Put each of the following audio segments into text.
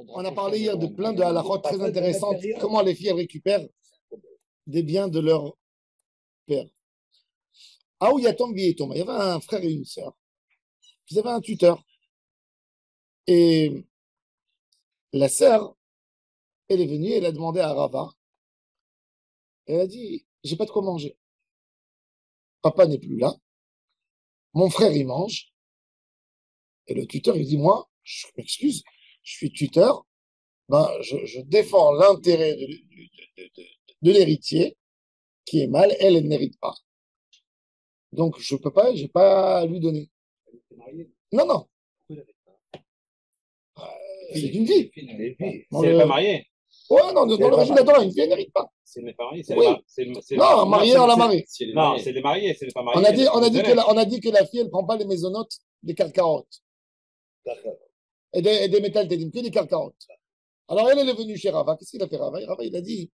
On a parlé hier de plein de halakhot très intéressantes. Comment les filles récupèrent des biens de leur père. Ah où Yatom Vietom. Il y avait un frère et une sœur. Ils avaient un tuteur. Et la sœur, elle est venue, elle a demandé à Rava. Elle a dit, j'ai pas de quoi manger. Papa n'est plus là. Mon frère, il mange. Et le tuteur, il dit, moi, je m'excuse, je suis tuteur. Ben, je défends l'intérêt de l'héritier qui est mal. Elle, elle n'hérite pas. Donc, je peux pas, j'ai pas à lui donner. Non, non. C'est une fille. Si elle n'est pas mariée. Ouais, non, dans le régime de la Torah, une fille, elle n'hérite pas. Si elle n'est pas mariée, non, mariée, on l'a mariée. Non, c'est des mariés, c'est pas mariée. On a dit que la fille, elle ne prend pas les maisonnotes des carcarotes. Et des métal tédim, que des carcarotes. Alors, elle est venue chez Rava. Qu'est-ce qu'il a fait, Rava? Rava, il a dit,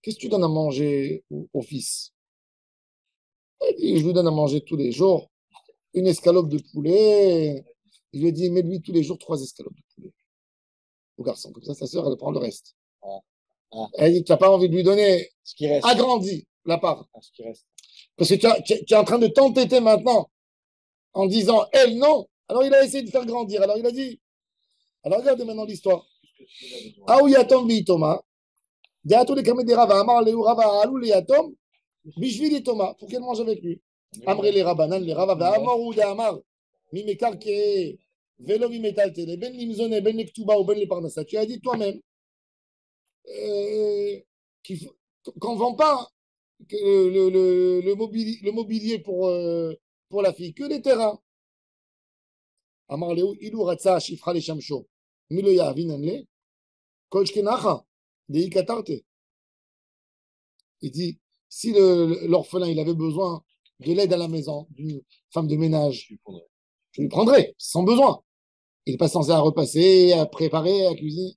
qu'est-ce que tu donnes à manger au fils? Il dit, je lui donne à manger tous les jours une escalope de poulet. Il lui a dit, mets-lui tous les jours 3 escalopes de poulet. Au garçon, comme ça, sa sœur, elle prend le reste. Elle dit, tu n'as pas envie de lui donner, ce qui reste. Agrandis la part. Ce qui reste. Parce que tu es en train de t'entêter maintenant en disant, elle, non. Alors, il a essayé de faire grandir. Alors, il a dit, alors regardez maintenant l'histoire. Aouyatom Thomas. Diatou les kamé des Rava, Amar le Rava, Alou les Yatom, Bishvili Thomas, pour qu'elle mange avec lui. Amré les Rabanan, les Rava, Amar ou de Amar, Mimekar qui Vélo Mimétalte, les Ben Limzone, Ben Nektuba ou Ben les Parnassa. Tu as dit toi-même qu'on ne vend pas le mobilier pour la fille, que les terrains. Amar Léo, Ilou Ratsa, Shifra les Shamsho, Miloya, Vinanle, Kolchkenacha, Deikatarte. Il dit, si l'orphelin il avait besoin de l'aide à la maison, d'une femme de ménage, je lui prendrais, sans besoin. Il n'est pas censé à repasser, à préparer, à cuisiner.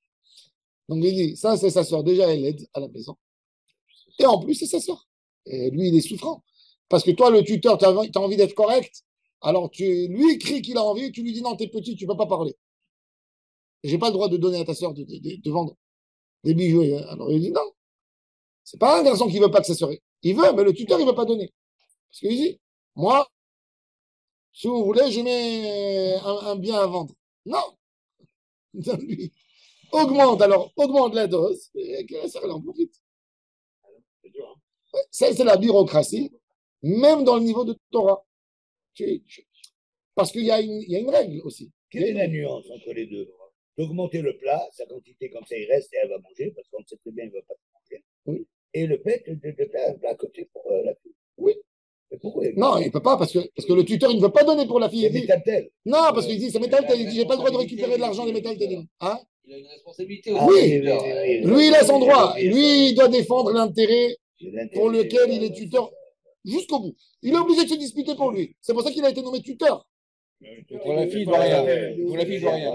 Donc il dit, ça c'est sa soeur, déjà elle aide à la maison. Et en plus c'est sa soeur. Et lui il est souffrant. Parce que toi le tuteur, tu as envie d'être correct, alors lui crie qu'il a envie, tu lui dis non, t'es petit, tu ne peux pas parler. J'ai pas le droit de donner à ta soeur de vendre des bijoux. Alors il dit non. C'est pas un garçon qui veut pas que sa soeur. Il veut, mais le tuteur il veut pas donner. Parce qu'il dit, moi, si vous voulez, je mets un bien à vendre. Non. Lui, augmente la dose et que la sœur en profite. Ça, c'est la bureaucratie, même dans le niveau de Torah. Parce qu'il y a une règle aussi. Quelle est la nuance entre les deux? D'augmenter le plat, sa quantité, comme ça il reste et elle va manger, parce qu'on sait très bien qu'il ne va pas manger. Oui. Et le fait de faire à côté pour la fille. Oui. Mais pourquoi non, il ne peut pas, parce que le tuteur, il ne veut pas donner pour la fille. C'est métal-tel. Non, parce qu'il dit, c'est métal-tel. Il dit, j'ai pas le droit de récupérer de l'argent des métal-tel. Hein? Il a une responsabilité aussi. Oui, lui, il a son droit. Lui, il doit défendre l'intérêt pour lequel il est tuteur jusqu'au bout. Il est obligé de se disputer pour lui. C'est pour ça qu'il a été nommé tuteur. Pour la fille, il ne doit rien. Pour la fille, il ne doit rien.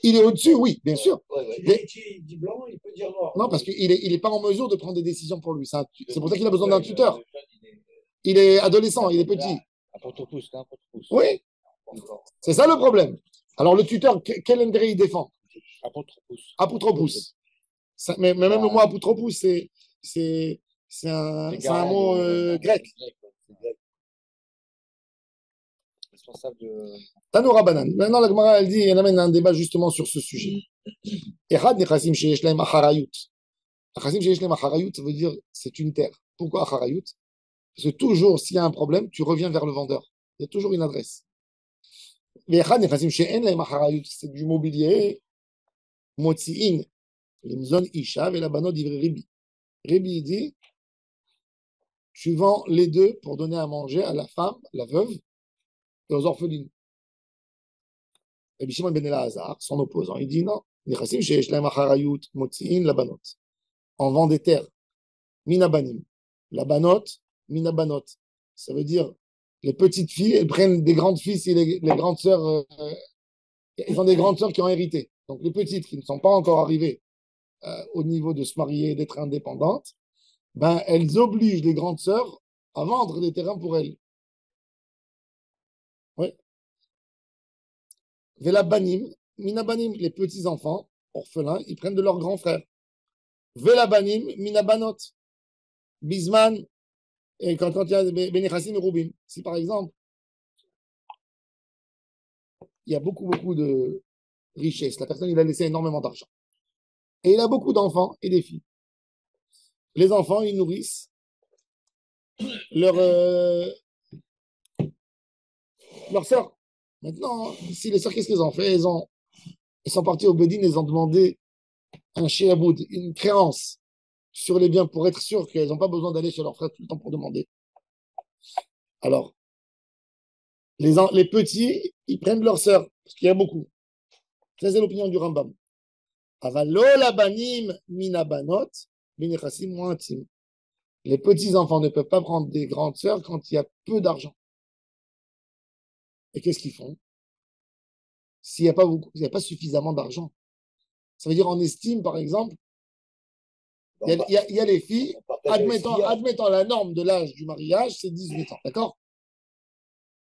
Il est au-dessus, oui, bien sûr. Si l'héritier dit blanc, il peut dire noir. Non, parce qu'il n'est pas en mesure de prendre des décisions pour lui. C'est pour ça qu'il a besoin d'un tuteur. Il est adolescent, il est petit. Oui, c'est ça le problème. Alors le tuteur, quel intérêt il défend? Apotropous. Mais même le mot apotropous, c'est un mot grec. Tanoura Banan. Maintenant, la Gemara, elle dit, elle amène un débat justement sur ce sujet. Echad nechassim sheyesh lahem acharayut. Nechassim sheyesh lahem acharayut, ça veut dire c'est une terre. Pourquoi acharayut? Parce que toujours, s'il y a un problème, tu reviens vers le vendeur. Il y a toujours une adresse. Echad nechassim she'en lahem acharayut, c'est du mobilier. Motzi'in, limzon isha, velabanot divrei Ribi. Ribi dit, tu vends les deux pour donner à manger à la femme, la veuve, et aux orphelines. Rabbi Shimon ben Elazar, son opposant, il dit non. On vend des terres. Minabanim. La banot, minabanot. Ça veut dire les petites filles, elles prennent des grandes filles et les grandes sœurs. Elles ont des grandes sœurs qui ont hérité. Donc les petites qui ne sont pas encore arrivées au niveau de se marier, d'être indépendantes, ben, elles obligent les grandes sœurs à vendre des terrains pour elles. Oui. Vela banim, minabanim, les petits-enfants, orphelins, ils prennent de leurs grands frères. Velabanim, minabanot, bisman, et quand il y a Benechassim et Roubim. Si par exemple, il y a beaucoup de richesse, la personne, il a laissé énormément d'argent. Et il a beaucoup d'enfants et des filles. Les enfants, ils nourrissent leurs sœurs. Maintenant, si les sœurs, qu'est-ce qu'elles ont fait? Elles sont parties au Bedin, elles ont demandé un shiaboud, une créance sur les biens pour être sûr qu'elles n'ont pas besoin d'aller chez leur frère tout le temps pour demander. Alors, les petits, ils prennent leur sœur, parce qu'il y a beaucoup. Ça, c'est l'opinion du Rambam. Avalo labanim minabanot, binechassim mointim. Les petits-enfants ne peuvent pas prendre des grandes sœurs quand il y a peu d'argent. Et qu'est-ce qu'ils font? S'il n'y a pas suffisamment d'argent. Ça veut dire, on estime, par exemple, il y a les filles, admettant la norme de l'âge du mariage, c'est 18 ans, d'accord?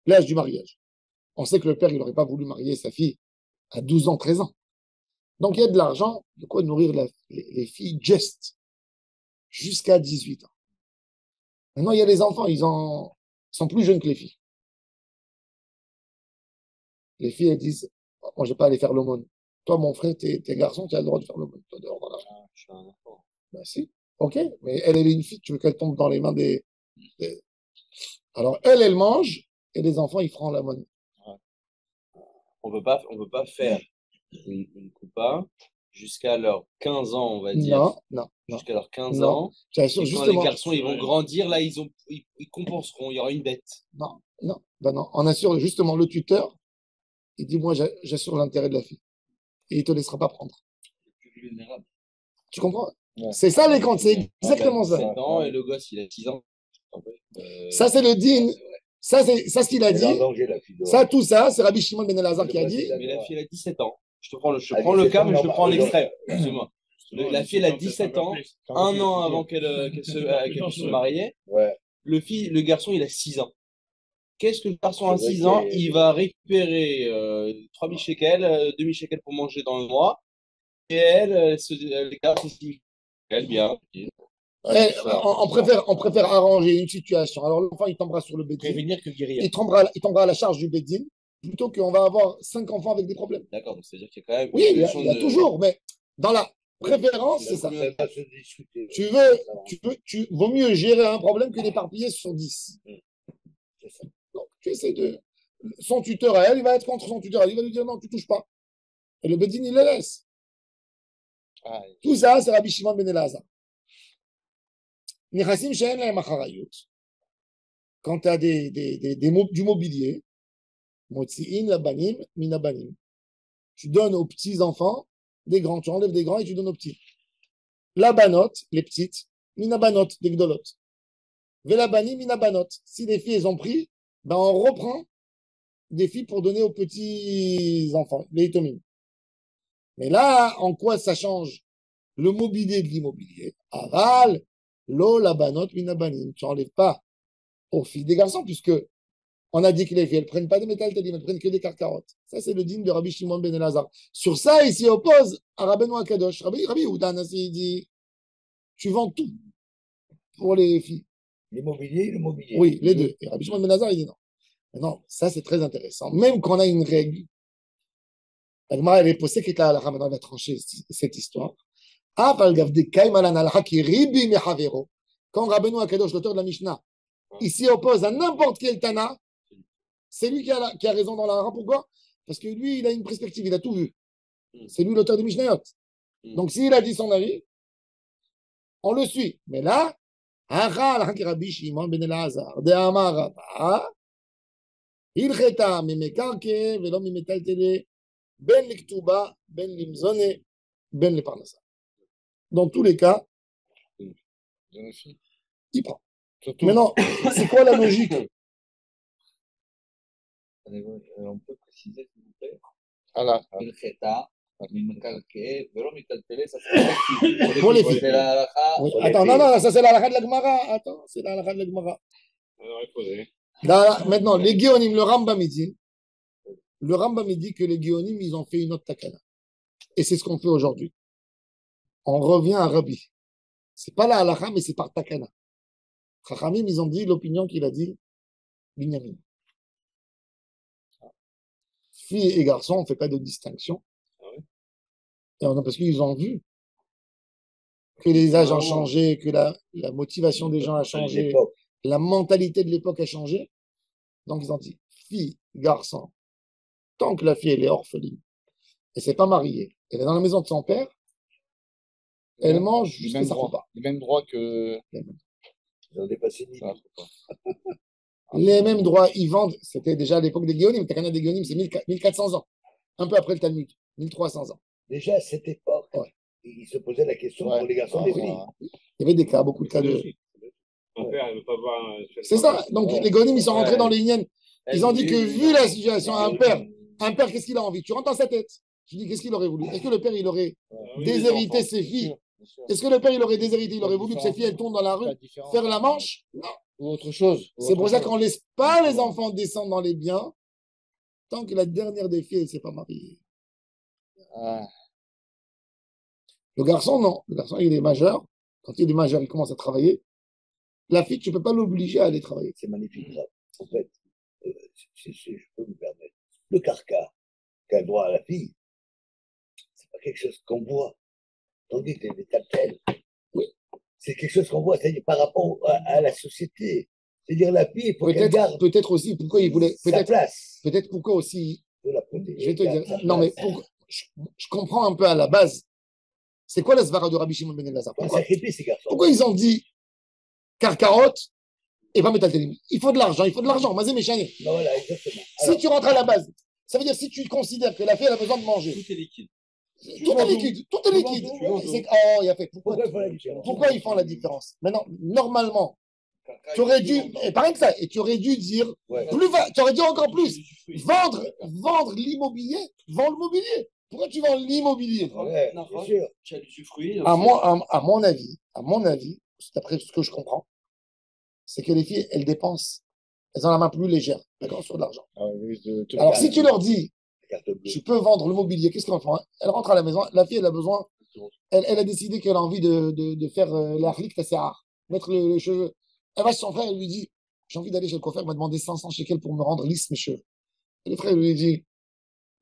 L'âge du mariage. On sait que le père, il n'aurait pas voulu marier sa fille à 12 ans, 13 ans. Donc, il y a de l'argent, de quoi nourrir les filles just jusqu'à 18 ans. Maintenant, il y a les enfants, ils sont plus jeunes que les filles. Les filles, elles disent, moi, je ne vais pas aller faire l'aumône. Toi, mon frère, t'es garçon, tu as le droit de faire l'aumône. Toi, dehors, voilà. Je suis un enfant. Ben si, ok, mais elle est une fille, tu veux qu'elle tombe dans les mains des... Alors, elle mange, et les enfants, ils feront l'aumône. On peut pas faire une coupa jusqu'à leurs 15 ans, on va dire. Non. Jusqu'à leurs 15 Non. ans. J'assure, Et quand justement. les garçons, ils vont grandir, là, ils compenseront, il y aura une dette. Non. Ben non. On assure justement le tuteur, il dit, moi, j'assure l'intérêt de la fille. Et il ne te laissera pas prendre. Tu comprends? Ouais. C'est ça les comptes, c'est exactement ça. 7 ans et le gosse, il a 6 ans. Ça, c'est le din. Ça, ce qu'il a dit. Ça, tout ça, c'est Rabbi Shimon ben Elazar qui a dit. Mais la fille, elle a 17 ans. Je prends le cas, mais je le prends en extrait. Excuse-moi. La fille, elle a 17 ans, un an avant qu'elle puisse se marier. Ouais. Le garçon, il a 6 ans. Qu'est-ce que le garçon à 6 ans? Il va récupérer 3 000 shekels, 2 000 shekels pour manger dans le mois. Et elle garde ses 6 000 shekels, bien. On préfère arranger une situation. Alors, l'enfant, il tombera sur le bédine. Prévenir que guérir. Il tombera à la charge du bédine, plutôt qu'on va avoir 5 enfants avec des problèmes. D'accord, donc c'est-à-dire qu'il y a quand même. Oui, il y a toujours, mais dans la préférence, c'est ça. Vaut mieux gérer un problème que d'éparpiller sur 10. C'est ça. Donc, tu essaies de. Son tuteur à elle, il va être contre son tuteur. Il va lui dire non, tu touches pas. Et le bédine, il le laisse. Tout ça, c'est Rabbi Shimon ben Elazar. Quand tu as du mobilier, tu donnes aux petits-enfants des grands. Tu enlèves des grands et tu donnes aux petits. La banote, les petites, minabanot, des gdolotes. Velabani, minabanot. Si les filles, elles ont pris, ben on reprend des filles pour donner aux petits-enfants, les itomim. Mais là, en quoi ça change le mobilier de l'immobilier? Aval, lo, la banot, minabanim. Tu n'enlèves pas aux filles des garçons, puisque on a dit que les filles, elles ne prennent pas de métal, elles ne prennent que des carcarottes. Ça, c'est le digne de Rabbi Shimon ben Elazar. Sur ça, il s'y oppose à Rabbeinu Akadosh. Rabbi Yehuda il dit, tu vends tout pour les filles. L'immobilier et le mobilier. Oui, les deux. Et Rabbi Shimon ben Elazar, il dit non. Non, ça, c'est très intéressant. Même qu'on a une règle, la Gemara, elle est posée, maintenant, elle va trancher cette histoire. Quand Rabbeinu Akadosh, l'auteur de la Mishnah, il s'y oppose à n'importe quel Tana, c'est lui qui a raison dans la hara. Pourquoi? Parce que lui, il a une perspective, il a tout vu. C'est lui l'auteur des Mishnayot. Donc, s'il a dit son avis, on le suit. Mais là, Rabbi Shimon ben Elazar, de Amar Rabba, Ilcheta mimekarke velo mimetaltele, ben liktuba, ben limzone, ben leparnasa. Dans tous les cas, il prend. Maintenant, c'est quoi la logique? On peut préciser, s'il vous plaît. Pour les filles. Oui. Attends, non, ça c'est la halakha de la Gemara. Attends, c'est la halakha de la Gemara. Maintenant, les Géonim, le Rambam, il dit, Le Rambam il dit que les Géonim, ils ont fait une autre takana. Et c'est ce qu'on fait aujourd'hui. On revient à Rabbi. C'est pas la halakha, mais c'est par takana. Chachamim, ils ont dit l'opinion qu'il a dit Binyamin. Filles et garçons, on ne fait pas de distinction. Parce qu'ils ont vu que les âges ont changé, que la motivation des gens a changé, la mentalité de l'époque a changé. Donc, ils ont dit, fille, garçon, tant que la fille, elle est orpheline, et c'est pas mariée, elle est dans la maison de son père, elle mange jusqu'à sa repas. Les mêmes droits que. Ils ont dépassé 10 000. Les mêmes droits, ils vendent, c'était déjà à l'époque des Géonim, Takana des Géonim, c'est 1400 ans, un peu après le Talmud, 1300 ans. Déjà à cette époque, ils se posaient la question pour les garçons et les filles. Il y avait des cas, beaucoup de cas de. Mon père, il ne veut pas voir. C'est ça. Donc, les Géonim, ils sont rentrés dans les Yen. Ils ont dit que, vu la situation, un père, qu'est-ce qu'il a envie? Tu rentres dans sa tête. Tu dis, qu'est-ce qu'il aurait voulu? Est-ce que le père, il aurait déshérité ses filles? Est-ce que le père, il aurait déshérité? Il aurait voulu que ses filles, elles tournent dans la rue, faire la manche? Non. Ou autre chose. C'est pour ça qu'on ne laisse pas les enfants descendre dans les biens tant que la dernière des filles, elle ne s'est pas mariée. Le garçon, non. Le garçon, il est majeur. Quand il est majeur, il commence à travailler. La fille, tu ne peux pas l'obliger à aller travailler. C'est magnifique. En fait, je peux me permettre. Le carca qui a le droit à la fille, c'est pas quelque chose qu'on voit. Tandis que les tactelles, c'est quelque chose qu'on voit, c'est-à-dire par rapport à la société. C'est-à-dire la fille, il faut qu'elle garde peut-être aussi, pourquoi il voulait. sa place. Peut-être pourquoi aussi. Il faut la protéger, je vais te dire. Non, mais je comprends un peu à la base. C'est quoi la svara de Rabbi Shimon ben Elazar? Pourquoi ils ont dit Karkarot et pas Metaltelim? Il faut de l'argent, il faut de l'argent. Mazé Méchané. Voilà, exactement. Si tu rentres à la base, ça veut dire si tu considères que la fille elle a besoin de manger. Tout est liquide. Tout est liquide. Tout est liquide. Oh, il a fait. Pourquoi ils font la différence? Maintenant, normalement, tu aurais dû, et pareil que ça, et tu aurais dû dire, tu aurais dit encore plus, vendre l'immobilier, vends le mobilier. Pourquoi tu vends l'immobilier? Tu as du fruit. À mon avis, d'après ce que je comprends, c'est que les filles, elles dépensent, elles ont la main plus légère, d'accord, sur de l'argent. Alors, si tu leur dis, tu peux vendre le mobilier, qu'est-ce qu'elles font? Elle rentre à la maison, la fille, elle a besoin, elle a décidé qu'elle a envie de faire la halik tassehar, mettre les cheveux. Elle va chez son frère, elle lui dit, j'ai envie d'aller chez le coiffeur, il m'a demandé 500 shekels pour me rendre lisse mes cheveux. Et le frère lui dit,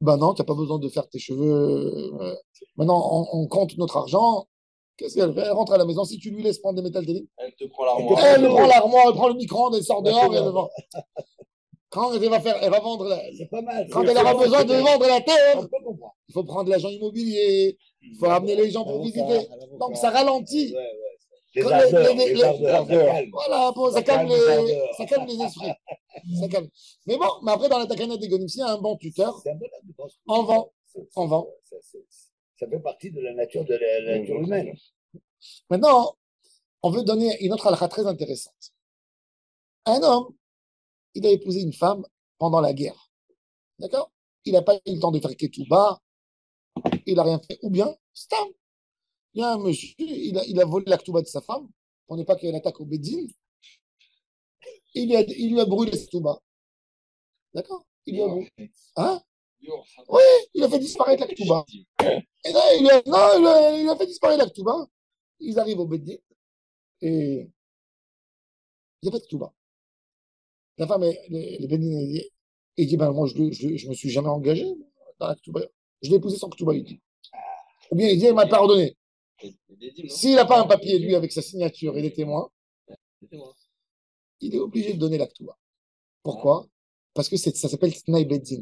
ben non, tu n'as pas besoin de faire tes cheveux. Maintenant, on compte notre argent. Qu'est-ce qu'elle fait? Elle rentre à la maison. Si tu lui laisses prendre des métal télé, elle te prend l'armoire. Elle prend l'armoire, elle prend le micro-ondes, elle sort dehors et elle le vend. Quand elle va vendre c'est pas mal. Quand elle aura besoin de vendre la terre, il faut prendre l'agent immobilier, il faut amener les gens pour visiter. Donc ça ralentit. Les ardeurs. Voilà, ça calme les esprits. Ça calme. Mais bon, mais après, dans la Takana des Gonim, s'il y a un bon tuteur, on vend. Ça fait partie de la nature de la nature humaine. Maintenant, on veut donner une autre halakha très intéressante. Un homme, il a épousé une femme pendant la guerre. D'accord? Il n'a pas eu le temps de faire ketouba, il n'a rien fait. Ou bien, stam. Il y a un monsieur, il a volé la ketouba de sa femme, pour ne pas qu'elle attaque au Bédine. Il lui a brûlé cette ketouba. D'accord? Il lui a brûlé. Hein? Oui, il a fait disparaître la ketouba. Et là, il a fait disparaître la ketouba. Ils arrivent au Bédine et il n'y a pas de ketouba. La femme, les Bédine, il dit, ben moi, je me suis jamais engagé dans la ketouba. Je l'ai épousé sans ketouba, il dit. Ou bien il dit, il m'a pardonné. S'il n'a pas un papier, lui, avec sa signature et les témoins, il est obligé de donner la ketouba. Pourquoi? Parce que ça s'appelle Tnaï Beddin.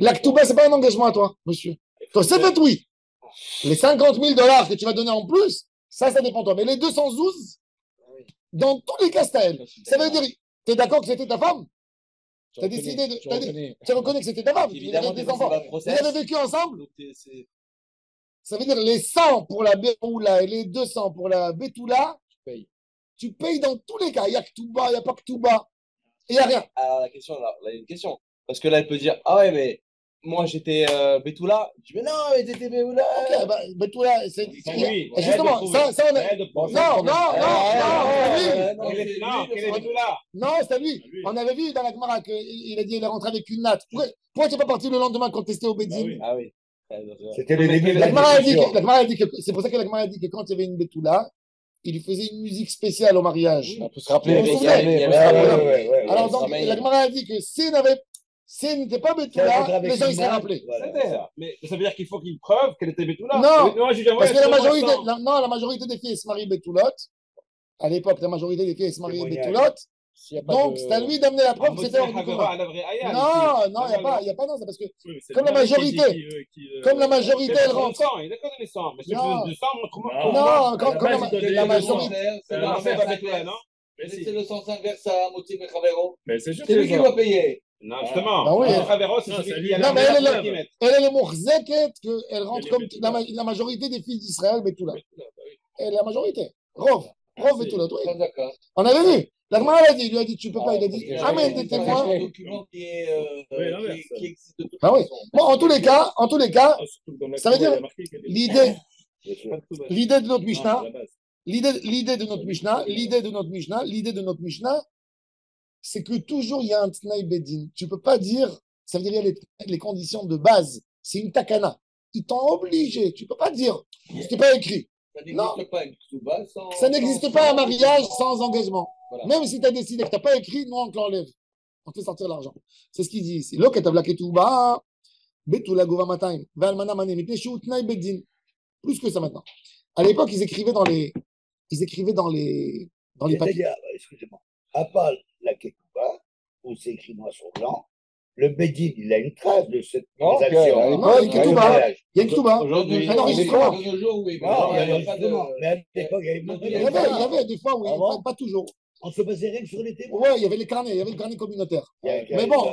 La ketouba, ce n'est pas un engagement à toi, monsieur. Toi, c'est fait, oui. Les 50 000 dollars que tu vas donner en plus, ça dépend de toi. Mais les 212, dans tous les cas, c'est à elle. Ça veut dire, tu es d'accord que c'était ta femme? Tu as décidé de. Tu reconnais que c'était ta femme? Vous avez des enfants. Vous avez vécu ensemble? Ça veut dire les 100 pour la Béoula et les 200 pour la Bétoula, tu payes dans tous les cas. Il n'y a que Touba, il n'y a pas que Touba. Il n'y a rien. Alors, la question, là, il y a une question. Parce que là, elle peut dire, ah ouais, mais moi j'étais Betula. Je dis, mais non, mais t'étais Betula. Ok, bah, Betula, c'est. C'est lui. Et justement, ça, on a. Elle de prouver. Non, non, Quel est Betula? non, c'est lui. Lui. On avait vu dans la Gemara qu'il a dit qu'il est rentré avec une natte. Pourquoi tu n'es pas parti le lendemain contester au Bah Bédine? oui. Ah oui. C'était le début de La la Gemara a dit discussion. c'est pour ça que la Gemara a dit que quand il y avait une Betula, il lui faisait une musique spéciale au mariage. On peut se rappeler. Vous vous Il y avait- souvenez il y avait- Alors, se donc, ramène. la Gemara a dit que s'il n'était pas Betula, les gens, ils seraient rappelés. C'est ça. Mais ça veut dire qu'il faut qu'il preuve qu'elle était Betula. Non, Moi, je dis, ouais, parce que c'est la bon, majorité, instant. la majorité des filles se marient Betulot. À l'époque, la majorité des filles se mariaient Témoignage. Betulot. S'il y a pas Donc, de- c'est à lui d'amener la preuve que c'était hors du Havera, commun. la vraie Aya, Non, ici. non, il n'y a pas, non, c'est parce que Oui, mais c'est comme la le mari qui majorité- dit comme la majorité, elle elle rentre. Il est d'accord, il est sang. Mais ceux qui Non. donnent du sang, montre-moi. Non, comme la la majorité. C'est C'est la le fête sens avec toi, inverse. non? Mais si. C'est le sens inverse à Moti Mechavero. Mais c'est sûr C'est lui qui doit payer. Non, justement. Bah oui. Le Favero, c'est Non, celui c'est qui lui. a Non, mais la elle est preuve là. qu'il met. Elle est mourзeket qu'elle rentre Elle est comme Betula. la majorité des filles d'Israël, Betula. Bah oui. Elle est la majorité. Rov Betula, oui. D'accord. On avait vu. La Gemara l'a dit, il lui a dit, tu peux pas, il a dit, Ah, ramène des témoins. C'est un document qui existe de toute Bah oui. façon. Bon, en tous les cas, Ah, surtout que dans la Ça veut Torah, dire- il y a marqué qu'elle est- l'idée, Bien sûr. Pas de tout, l'idée de notre non, Mishnah, à la base. l'idée de notre Mishnah, c'est que toujours il y a un Tnaï Bedin. Tu peux pas dire, ça veut dire il y a les conditions de base. C'est une takana. Ils t'ont obligé. Tu peux pas dire, c'était pas écrit. Ça Non. n'existe pas une ksuba sans. Ça n'existe pas un mariage sans engagement. Voilà. Même si tu as décidé que tu n'as pas écrit, nous on te l'enlève. On te fait sortir l'argent. C'est ce qu'il dit ici. Lo ketav la ketouba, betula gova matayim, ve'almana manem, mipnei shehu tnaï bedin. Plus que ça maintenant. À l'époque, ils écrivaient dans les papiers. C'est-à-dire, excusez-moi, à part la Kekouba, où c'est écrit noir sur blanc, le Bédine, il a une trace de cette Non, transaction. à Non, l'époque, il y a Ketouba. Il y a une ketouba. Aujourd'hui, Un enregistrement. De nos jours, oui. Non, mais il n'y a pas de. mais à l'époque, il y avait pas Il y avait des fois, oui, Ah bon pas toujours. On se basait rien que sur les témoins. Ouais, il y avait les carnets, il y avait le carnet communautaire. Mais bon,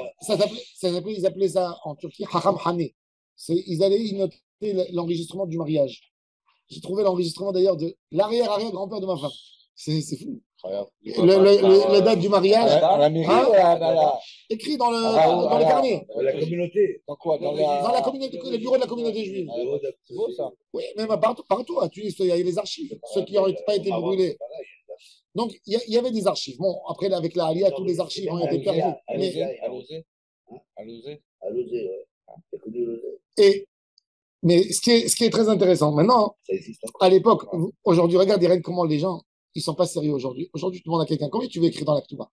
ils appelaient ça en Turquie Hacham Hane. Ils allaient y noter l'enregistrement du mariage. J'ai trouvé l'enregistrement d'ailleurs de l'arrière-arrière-grand-père de ma femme. C'est fou. Regarde. La date du mariage, À la mairie Hein ou dans la- écrit dans le Ah, carnet. La communauté. dans quoi? Dans Dans la la... communauté, le bureau de la communauté juive. Ah, c'est beau ça. Oui, même partout à Tunis, il y a les archives, ceux qui n'ont pas été brûlés. Donc, il y avait des archives. Bon, après, avec la Alia, tous les archives ont été perdus. À Mais, l'osé, à l'osé. À l'osé. À l'osé, ouais. T'as connu l'osé? mais ce qui est très intéressant, maintenant, Ça existe encore. à l'époque, aujourd'hui, regarde, Irène, comment les gens, ils sont pas sérieux aujourd'hui. Aujourd'hui, tu demandes à quelqu'un, combien tu veux écrire dans l'Aktuba?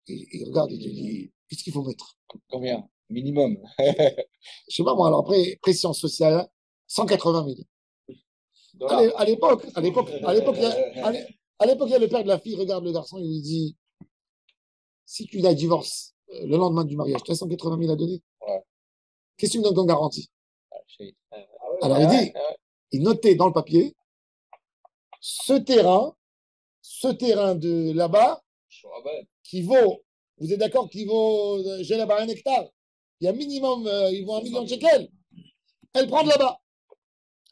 Il regarde, il te dit, qu'est-ce qu'il faut mettre? Combien? Minimum. Je sais pas moi, alors après, pression sociale, 180 000. À l'époque, il y a le père de la fille, regarde le garçon, il lui dit, si tu la divorces le lendemain du mariage, tu as 180 000 à donner. Ouais. Qu'est-ce que tu me donnes comme garantie? Ah, Alors il dit, il notait dans le papier, ce terrain de là-bas, qui vaut, vous êtes d'accord, qui vaut, j'ai là-bas 1 hectare, il y a minimum, il vaut 1 million de shekels. Elle prend de là-bas.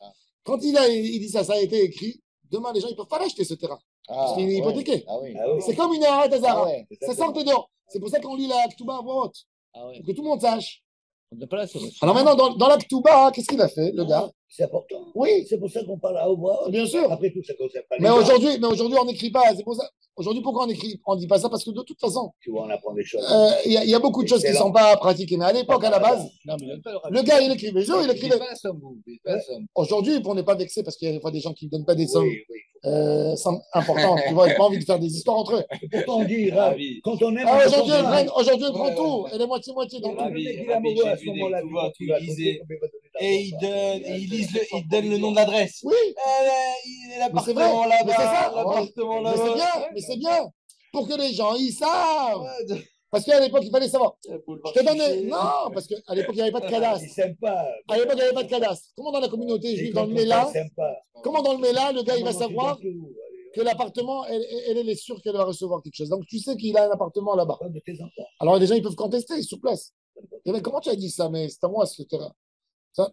Ah. Quand il dit ça, ça a été écrit, demain les gens, ils ne peuvent pas l'acheter ce terrain. Parce qu'il est hypothéqué. Ah oui. Ah oui. C'est comme une arrête Hazara. Ah ouais. Ça sort dehors. C'est pour ça qu'on lit la Ktuba à voix haute, Ah ouais. pour que tout le monde sache. On n'a pas la sauce. Alors maintenant, dans la Ktuba, qu'est-ce qu'il a fait, le gars? C'est important. Oui, C'est pour ça qu'on parle à haut voix. bien sûr. Après tout, ça ne concerne pas les Mais gens. aujourd'hui, on n'écrit pas. C'est pour ça. Aujourd'hui, pourquoi on dit pas ça? Parce que de toute façon, Tu vois, on apprend des choses. il y a beaucoup de choses qui ne Excellent. sont pas pratiquées. Mais à l'époque, à la base, Non, mais même pas le gars, il écrivait. Il écrivait. pas la somme, vous. Pas la somme. Aujourd'hui, pour ne pas vexer, parce qu'il y a des fois des gens qui ne donnent pas des sommes Oui, oui. importantes, tu vois, ils n'ont pas envie de faire des histoires entre eux. Pourtant, on dit, Rav, Ravi. quand on aime. Ah, on aujourd'hui, comprend elle bien. prend, aujourd'hui, elle prend Ouais, tout. ouais. Elle est moitié-moitié dans Le tout. Ravi, mec, il est Ravi, amoureux à j'ai ce vu moment-là. des Ktuba, il va tu compter lisais. combien il va donner d'argent. Et il donne le nom d'adresse. Oui, L'appartement mais c'est ça. là-bas, l'appartement mais c'est là-bas. bien, mais c'est bien. Pour que les gens, ils savent. Parce qu'à l'époque, il fallait savoir. Je te donnais. Non, parce qu'à l'époque, il n'y avait pas de cadastre. Il s'aime pas. À l'époque, il n'y avait pas de cadastre. Comment dans la communauté juive, dans le Méla, Il s'aime pas. comment dans le Méla, le gars, il va Maman, tu savoir gardes tout. Allez, que l'appartement, elle est sûre qu'elle va recevoir quelque chose. Donc, tu sais qu'il a un appartement là-bas. parle de tes enfants. Alors, les gens, ils peuvent contester sur place. Et bien, comment tu as dit ça? Mais c'est à moi, ce terrain. Ça.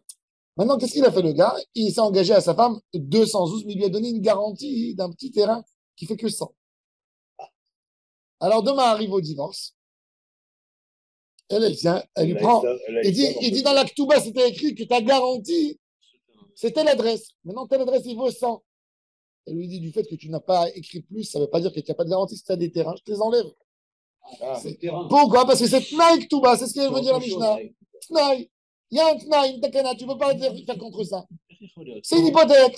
Maintenant, qu'est-ce qu'il a fait, le gars? Il s'est engagé à sa femme 212, mais il lui a donné une garantie d'un petit terrain qui fait que 100. Alors, demain arrive au divorce. Elle vient, elle lui prend. Il dit dans la Ketouba, c'était écrit que ta garantie, c'était l'adresse. Maintenant, telle adresse, il vaut 100. Elle lui dit, du fait que tu n'as pas écrit plus, ça ne veut pas dire que tu n'as pas de garantie. Si tu as des terrains, je te les enlève. Pourquoi? Parce que c'est Tnaï Ketouba, c'est ce qu'elle veut dire la Mishnah. Tnaï. Il y a un Tnaï, une takana, tu ne peux pas faire contre ça. C'est une hypothèque.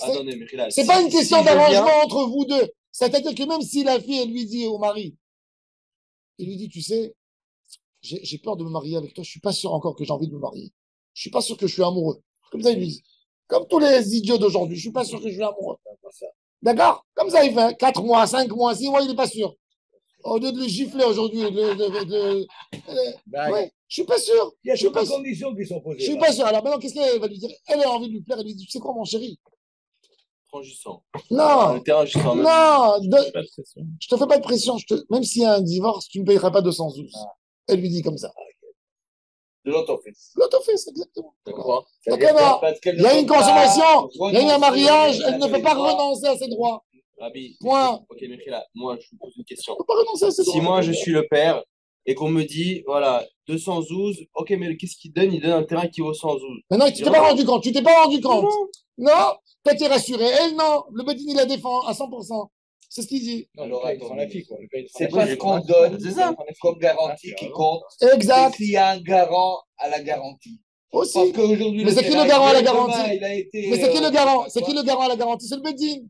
C'est pas une question d'arrangement entre vous deux. C'est-à-dire que même si la fille, elle lui dit au mari, il lui dit, tu sais, j'ai peur de me marier avec toi, je ne suis pas sûr encore que j'ai envie de me marier. Je ne suis pas sûr que je suis amoureux. Comme ça, il lui dit. Comme tous les idiots d'aujourd'hui, je ne suis pas sûr que je suis amoureux. D'accord? Comme ça, il fait 4 mois, 5 mois, 6 mois, il n'est pas sûr. Au lieu de le gifler aujourd'hui, ouais, je ne suis pas sûr. Il y a toutes les conditions qui sont posées. Je ne suis pas sûr. Alors maintenant, qu'est-ce qu'elle va lui dire? Elle a envie de lui plaire. Elle lui dit, tu sais quoi, mon chéri? Tranchissant. Non, Le terrain, je sens même. non, Pas de pression. je te fais pas de pression. Même s'il y a un divorce, tu ne me payeras pas 212. Elle lui dit comme ça. De l'autoffice. L'autoffice, exactement. D'accord. Donc, il y a une consommation, il y a eu un mariage, elle ne peut pas renoncer à ses droits. Rabbi, Point. ok, Michela, moi, je vous pose une question. Elle ne peut pas renoncer à ses droits. Si moi, je suis le père et qu'on me dit, voilà, 212, ok, mais qu'est-ce qu'il donne? Il donne un terrain qui vaut 112. Mais non, tu t'es pas rendu compte. Tu t'es pas rendu compte. Non, toi, tu es rassuré. Elle, non. Le Bedin, il la défend à 100%. C'est ce qu'il dit. Alors, attends, la fille, quoi. C'est pas ce qu'on donne C'est ça. comme garantie qui compte. Exact. S'il y a un garant à la garantie. Aussi. Parce qu'aujourd'hui, Mais c'est qui le garant à la garantie? Mais Mais c'est qui le garant? C'est qui le garant à la garantie? C'est le Bedin.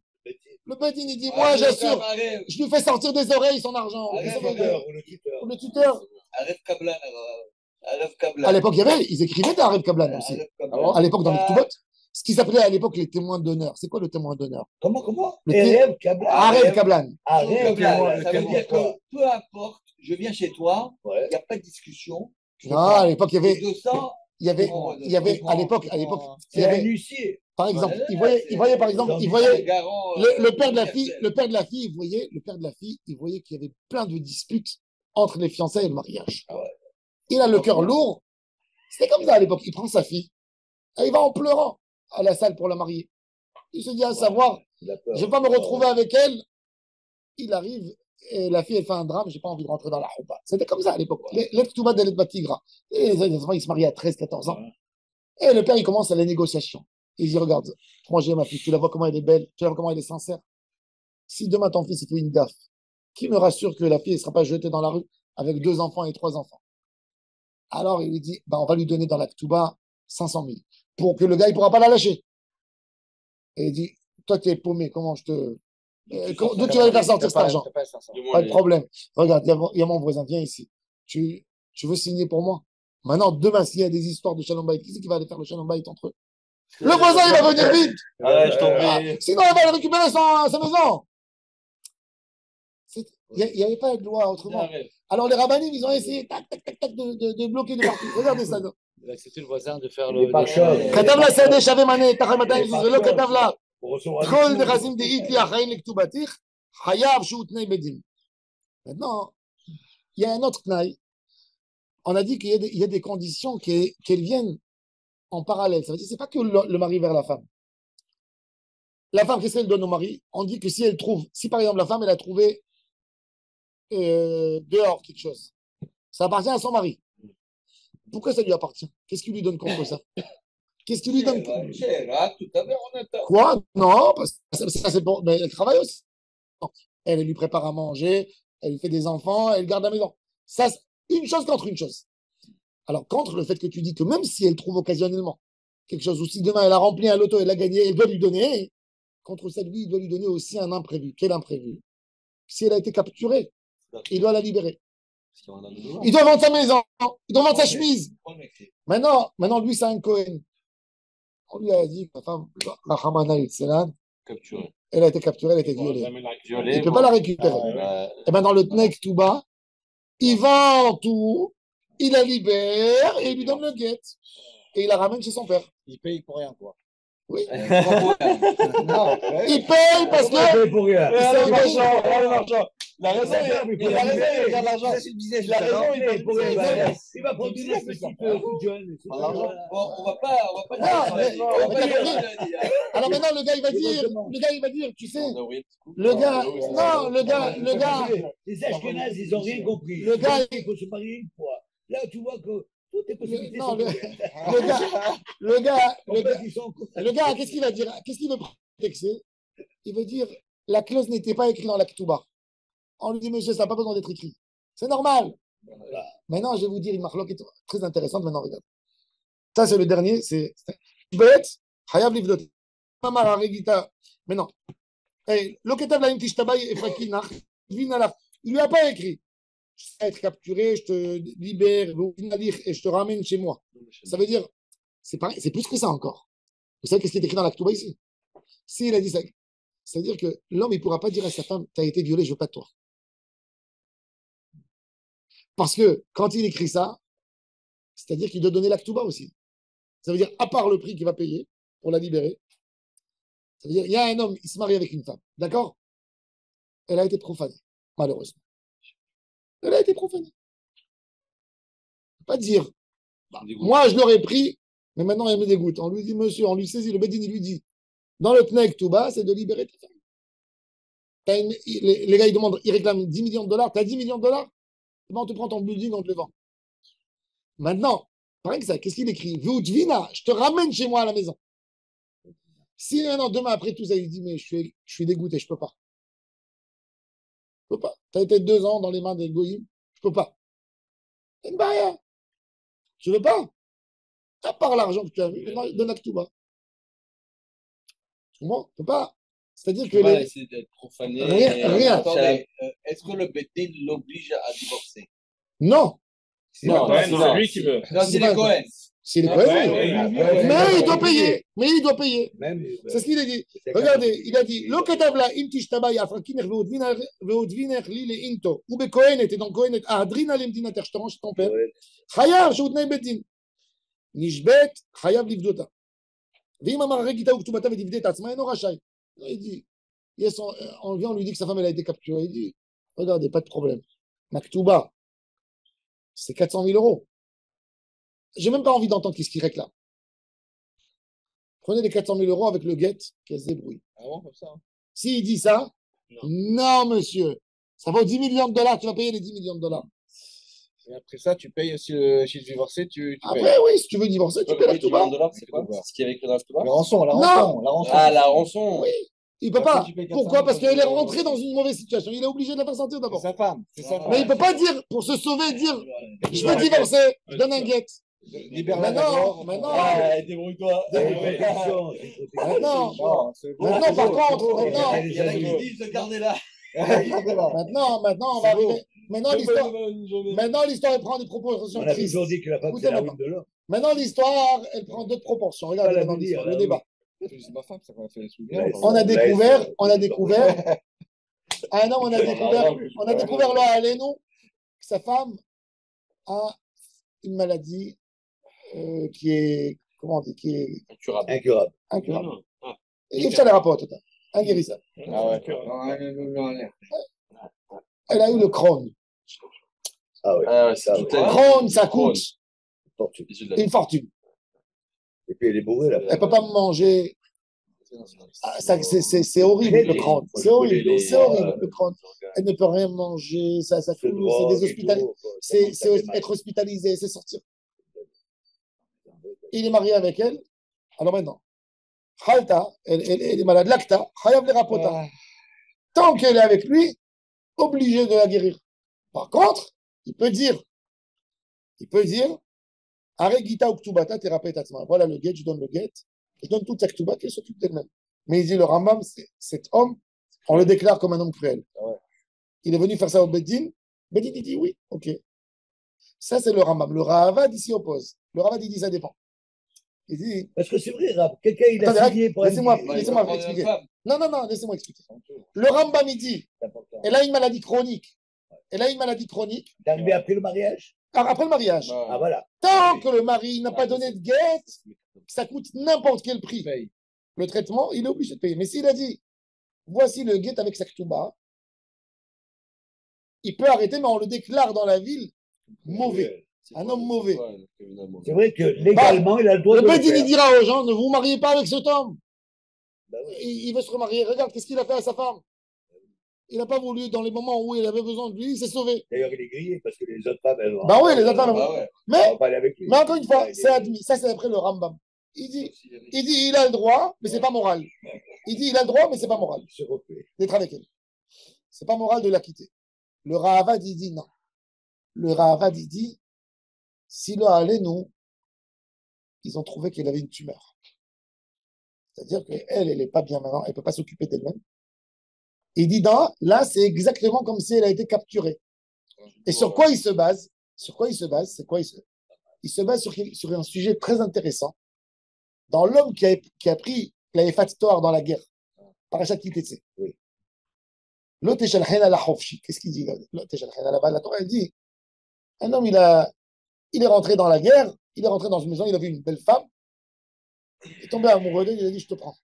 Le Bedin, il dit, moi, j'assure. Je lui fais sortir des oreilles son argent. Ou le tuteur. Arrête Kablan. Arrête Kablan. À l'époque, ils écrivaient des Aref Kablan aussi. À l'époque, dans les Ktubot. Ce qui s'appelait à l'époque les témoins d'honneur. C'est quoi le témoin d'honneur? Comment Le Aref Kablan. Aref Kablan. Aref Kablan. Ça veut dire que quoi? peu importe, je viens chez toi, il n'y a pas de discussion. Non, à l'époque, il y avait, 200, il y avait, il y avait, à l'époque, il y c'est un avait, huissier. par exemple, il voyait, par exemple, il voyait, le père de la fille, le père de la fille, il voyait qu'il y avait plein de disputes entre les fiançailles et le mariage. Il a le cœur lourd. C'était comme ça à l'époque. Il prend sa fille, et il va en pleurant à la salle pour la marier. Il se dit à savoir, je ne vais pas me retrouver avec elle. Il arrive, et la fille, elle fait un drame, j'ai pas envie de rentrer dans la choupa. C'était comme ça à l'époque. Les Ktouba de l'Etbatigra. Les enfants, ils se marient à 13, 14 ans. Et le père, il commence à la négociation. Il dit, regarde, moi j'ai ma fille, tu la vois comment elle est belle, tu la vois comment elle est sincère. Si demain ton fils, il fait une gaffe, qui me rassure que la fille ne sera pas jetée dans la rue avec 2 enfants et 3 enfants? Alors il lui dit, on va lui donner dans la Ktouba 500 000 pour que le gars, il ne pourra pas la lâcher. Et il dit, toi, tu es paumé, comment je te. D'où tu vas lui faire sortir cet argent? Pas de problème. Regarde, il y a mon voisin, viens ici. Tu veux signer pour moi? Maintenant, demain, s'il y a des histoires de Shalom Bayit, qui c'est qui va aller faire le Shalom Bayit entre eux? Le voisin, il va venir vite. Je t'en prie. Sinon, il va récupérer sa maison. Il n'y avait pas de loi autrement. Alors, les rabbinim, ils ont essayé de bloquer de partout. Regardez ça. Il a accepté le voisin de faire Il est pas cher. כתב לה שדה שווה מנה, תחת 200 זיז, ולא כתב לה Pour recevoir כל נכסים דאית לי החיים לכתובתך, חייב שהוא תנאי בדין. Maintenant, il y a un autre tnaï. On a dit qu'il y a des conditions qu'elles viennent en parallèle. Ça veut dire que ce n'est pas que le mari vers la femme. La femme, qu'est-ce qu'elle donne au mari? On dit que si elle trouve, si par exemple la femme, elle a trouvé dehors quelque chose, ça appartient à son mari. Pourquoi ça lui appartient? Qu'est-ce qui lui donne contre ça? Qu'est-ce qui lui donne tout à l'heure, on attend. quoi? Non, parce que ça c'est pour. Mais elle travaille aussi. Elle lui prépare à manger, elle lui fait des enfants, elle garde la maison. Ça, une chose contre une chose. Alors, contre le fait que tu dis que même si elle trouve occasionnellement quelque chose, ou si demain elle a rempli un loto, elle a gagné, elle doit lui donner, contre ça, lui, il doit lui donner aussi un imprévu. Quel imprévu? Si elle a été capturée, il doit la libérer. Il doit vendre sa maison, il doit vendre sa chemise. Maintenant, lui, c'est un Cohen. On lui a dit que la femme, la Hamana Yitzelan, elle a été capturée, elle a été violée. Il ne peut pas la récupérer. Et maintenant, le Tnek tout bas, il vend tout, il la libère et il lui donne le guet. Et il la ramène chez son père. Il paye pour rien, quoi. Oui. Non, Il paye parce que. il paye pour rien. La raison, il regarde l'argent. La raison, il paye pour rien. Il va prendre une petit peu tout jeune. On va pas. Alors maintenant, le gars, il va dire, tu sais, le gars. Les Ashkénazes, ils n'ont rien compris. Le gars, il faut se marier une fois. Là, tu vois que toutes les possibilités non, sont le- ouvertes. le gars, qu'est-ce qu'il va dire? Qu'est-ce qu'il veut prétexter? Il veut dire, la clause n'était pas écrite dans la Ketouba. On lui dit, monsieur, ça n'a pas besoin d'être écrit. C'est normal. Maintenant, je vais vous dire une marloquette très intéressante. Maintenant, regarde. Ça, c'est le dernier. C'est bête. Hayab livdot. Mamar Haregita. Mais non. Le Ketav Laim Tishtabay et Fakina. Il lui a pas écrit. Je vais être capturé, je te libère, et je te ramène chez moi. Ça veut dire, c'est plus que ça encore. Vous savez qu'est-ce qui est écrit dans la Ketouba ici? S'il a dit ça, c'est-à-dire que l'homme, il ne pourra pas dire à sa femme, tu as été violé, je ne veux pas de toi. Parce que quand il écrit ça, c'est-à-dire qu'il doit donner la Ketouba aussi. Ça veut dire, à part le prix qu'il va payer pour la libérer, ça veut dire, il y a un homme, il se marie avec une femme, d'accord? Elle a été profanée, malheureusement. Elle a été profanée. Pas dire, moi je l'aurais pris, mais maintenant elle me dégoûte. On lui dit, monsieur, on lui saisit, le Bedin, il lui dit, dans le Tnei Ketouba, c'est de libérer ta femme. Les gars, ils demandent, ils réclament 10 millions de dollars, tu as 10 millions de dollars? On te prend ton building, on te le vend. Maintenant, pareil que ça, qu'est-ce qu'il écrit? Vina, je te ramène chez moi à la maison. Si maintenant, demain, après tout ça, il dit, mais je suis dégoûté, je ne peux pas. Je ne peux pas. Tu as été 2 ans dans les mains des goïms, je ne peux pas. C'est une barrière. Je ne veux pas. À part l'argent que tu as vu, donne la Ketouba. Tu comprends? Tu ne peux pas. C'est-à-dire que. Va essayer d'être profané. Rien. Attendez, est-ce que le Beddin l'oblige à divorcer? Non. Non, Ouais, non, c'est lui qui veut. Non, c'est les Cohen. C'est les Ouais, Cohen. ouais. Mais il doit payer. Mais il doit payer. Même, C'est ce qu'il a dit. Regardez, il a dit Lo ketavla im tishtabay afrakiner veodviner li le into. Ou be Kohenet, et donc Kohenet, adrina lemdinater, je te range ton père. Chayav, sheutnei bedin. Nishbet, chayav livdota. Veim amar regita uktubata vedivdet atzma eno rachai. Il dit, on vient, on lui dit que sa femme elle a été capturée. Il dit, regardez, pas de problème. Maktuba, c'est 400 000 euros. J'ai même pas envie d'entendre qu'est-ce qu'il réclame. Prenez les 400 000 euros avec le guet, qu'elle se débrouille. Ah bon, comme ça. S'il dit ça, non, monsieur. Ça vaut 10 millions de dollars, tu vas payer les 10 millions de dollars. Et après ça, tu payes aussi si tu divorces, tu Après, payes. oui, si tu veux divorcer, tu payes la Ketouba. $10 c'est quoi? C'est ce qu'il y avait écrit dans la Ketouba? La rançon, la Non. rançon, la rançon. Ah, la rançon. Oui, il peut Après, pas. tu payes 400 Pourquoi? 000 Parce qu'elle est euros. rentrée dans une mauvaise situation. Il est obligé de la faire sortir C'est d'abord. sa femme. C'est sa femme. Mais il peut pas dire, pour se sauver, dire, je veux divorcer, je donne un guet. Libère-la Maintenant, d'abord. maintenant. Ah, débrouille-toi. Maintenant, Non, c'est bon. maintenant, par contre, maintenant, Il y en a qui disent, regardez-là. maintenant, on va arriver. Maintenant, l'histoire, elle prend des proportions On a tristes. toujours dit que la femme, Écoutez c'est la maintenant. ruine de l'homme. Maintenant, l'histoire, elle prend d'autres proportions. Regardez Pas maintenant l'avenir, l'histoire, le là, débat. C'est ma femme, ça qu'on a fait les sous. Ouais, On a découvert, Ah non, on a découvert là, Aléno, que sa femme a une maladie qui est, comment on dit, qui est Incurable. Incurable. incurable. Non, non. Et il fait les rapports, tout à inguérissable. Ah ouais. Elle a eu le Crohn. Ah oui. Ah ouais, c'est Ça, tout oui. à Crohn, ça coûte Fortune. une fortune. Et puis elle est bourrée, la Elle ne peut pas manger. Ah, c'est horrible, le Crohn. C'est horrible, le Crohn. Elle ne peut rien manger, ça coule, c'est des hospitalités. C'est être hospitalisé, c'est sortir. Il est marié avec elle. Alors maintenant, Halta, elle est malade. Lacta, Hayav le rapota. Tant qu'elle est avec lui, obligé de la guérir. Par contre, il peut dire, Aregita uktubata thérapeute atzma. Voilà le guet, je donne le guet. Je donne toute sa ktuba qu'elle s'occupe d'elle-même. Mais il dit, le Rambam, cet homme, on le déclare comme un homme cruel. Il est venu faire ça au Beddin. Beddin, il dit oui, ok. Ça, c'est le Rambam. Le Ravad, ici, oppose. Le Ravad, il dit, ça dépend. Il dit, Parce que c'est vrai, Rab. Quelqu'un, il a attendez, signé pour laissez-moi prendre expliquer. une femme. Non, laissez-moi expliquer. Le Rambam, il dit, elle a une maladie chronique. T'es arrivé après le mariage? Après le mariage. Ah, voilà. Tant que le mari n'a pas donné de guet, ça coûte n'importe quel prix. Le traitement, il est obligé de payer. Mais s'il a dit, voici le guet avec sa ketouba, il peut arrêter, mais on le déclare dans la ville mauvais. Un homme mauvais. C'est vrai que légalement, il a le droit Le de le Bedin, il faire. dira aux gens, ne vous mariez pas avec cet homme. Bah oui. Il veut se remarier. Regarde, qu'est-ce qu'il a fait à sa femme. Il n'a pas voulu, dans les moments où il avait besoin de lui, il s'est sauvé. D'ailleurs, il est grillé parce que les autres femmes, elles vont. Bah oui, les autres femmes. Ah ouais. Mais, pas aller avec lui. mais encore une fois, Il c'est est- admis. Ça, c'est après le Rambam. Il dit, il a le droit, mais c'est pas moral. Il dit, il a le droit, mais c'est pas moral il se refait. d'être avec elle. C'est pas moral de la quitter. Le Rahavad, il dit non. Le Rahavad, il dit, si le nous, ils ont trouvé qu'elle avait une tumeur. C'est-à-dire qu'elle, elle n'est pas bien maintenant, elle ne peut pas s'occuper d'elle-même. Il dit, non, là, c'est exactement comme si elle a été capturée. Et sur quoi il se base? Sur quoi il se base? C'est quoi il se base sur un sujet très intéressant. Dans l'homme qui a pris la Efat Toar dans la guerre, Parachat Kitetse. Oui. L'autre qu'est-ce qu'il dit? La Torah, elle dit, un homme, il est rentré dans la guerre, il est rentré dans une maison, il a vu une belle femme, il est tombé amoureux d'elle, il a dit, je te prends.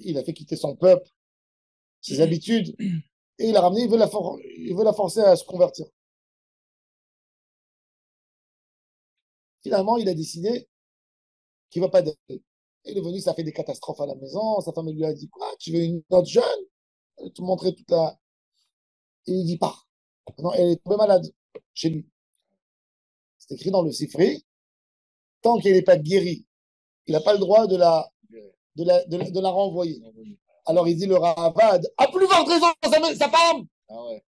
Il a fait quitter son peuple, ses habitudes, et il l'a ramené, il veut la forcer à se convertir. Finalement, il a décidé qu'il ne va pas d'elle. Il est venu, ça fait des catastrophes à la maison, sa femme lui a dit, quoi, tu veux une autre jeune? Elle va te montrer toute la... Et il dit, pars. Non, elle est tombée malade chez lui. C'est écrit dans le Sifri, tant qu'elle n'est pas guérie, il n'a pas le droit de la renvoyer. Alors il dit le Ravad, à plus forte raison, sa femme. Ah ouais.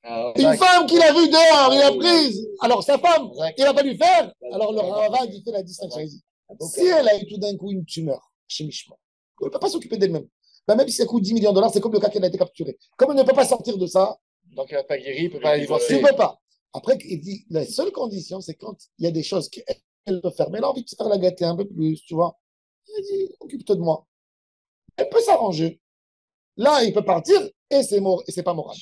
Ah ouais. Une femme qu'il a vue dehors, il a prise. Alors sa femme, Exact. il n'a pas dû faire. Alors le Ravad, il fait la distinction. Il dit, si elle a eu tout d'un coup une tumeur, chez Mishma, elle ne peut pas s'occuper d'elle-même. Ben, même si ça coûte 10 millions de dollars, c'est comme le cas qu'elle a été capturée. Comme elle ne peut pas sortir de ça, Donc, il n'a pas guéri, il ne peut pas la tu divorcer. ne peux pas. Après, il dit, la seule condition, c'est quand il y a des choses qu'elle peut faire, mais elle a envie de se faire la gâter un peu plus, tu vois. Il dit, occupe-toi de moi. Elle peut s'arranger. Là, il peut partir et c'est pas moral.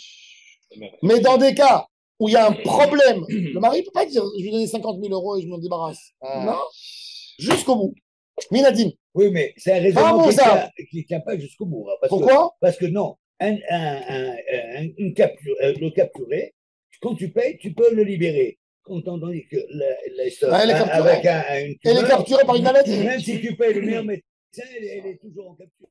Mais dans des cas où il y a un problème, le mari ne peut pas dire, je vais donner 50 000 euros et je m'en débarrasse. Ah. Non, jusqu'au bout. Minadim. Oui, mais c'est un Bravo, raisonnement ça. qui ne tient pas jusqu'au bout. Hein, Pourquoi? Parce que non, une capture, le capturer, quand tu payes, tu peux le libérer. Quand on dit que Elle est capturée. avec une Elle est tumeur, capturée par une maladie. même si tu payes le meilleur médecin, elle est toujours en capture.